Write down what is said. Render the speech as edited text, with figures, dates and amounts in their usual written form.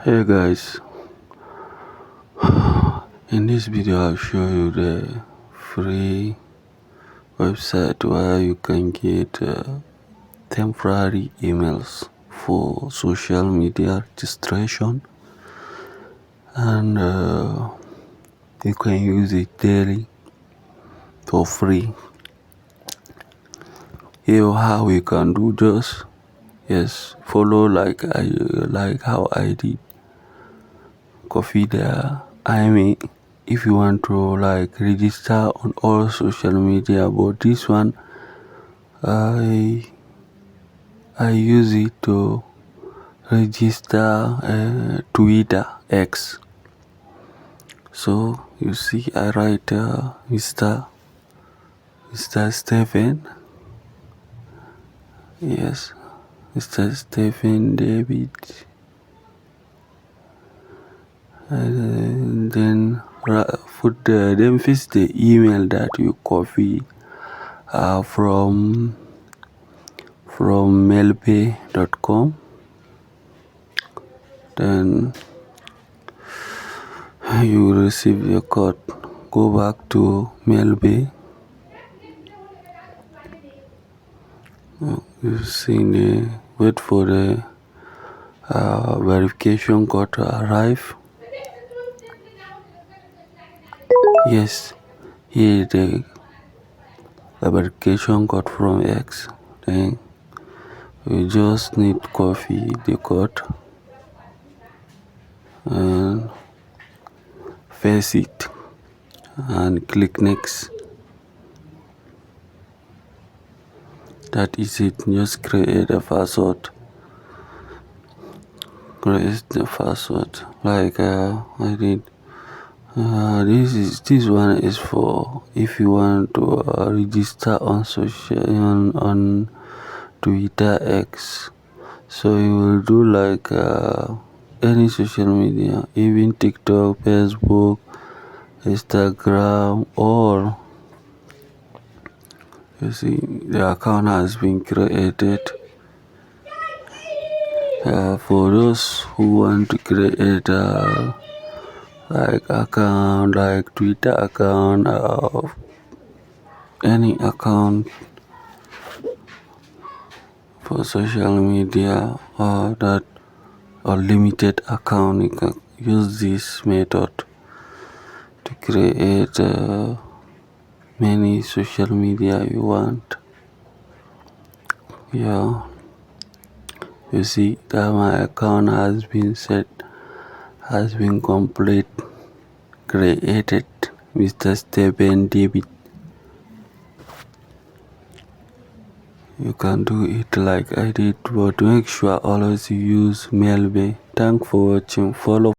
Hey guys, in this video I'll show you the free website where you can get temporary emails for social media registration, and you can use it daily for free. Here how you can do this. Yes, follow like how I did. Copy the IMEI if you want to like register on all social media, but this one I use it to register Twitter X. So you see I write Mr. Stephen. Yes, Mr. Stephen David, and then put then paste the email that you copy from mailpay.com. Then you receive your code. Go back to mailpay. You see wait for the verification code to arrive. Yes, here the verification code from X. Then we just need to copy the code and paste it and click next. That is it. Just create a password. Create the password like I did. This one is for if you want to register on on Twitter X. So you will do like any social media, even TikTok, Facebook, Instagram, or you see the account has been created. For those who want to create like account, like Twitter account, any account for social media, or that unlimited account, you can use this method to create many social media you want. Yeah, you see that my account has been complete, created, Mr. Stephen David. You can do it like I did, but make sure always you use Mailpay. Thanks for watching. Follow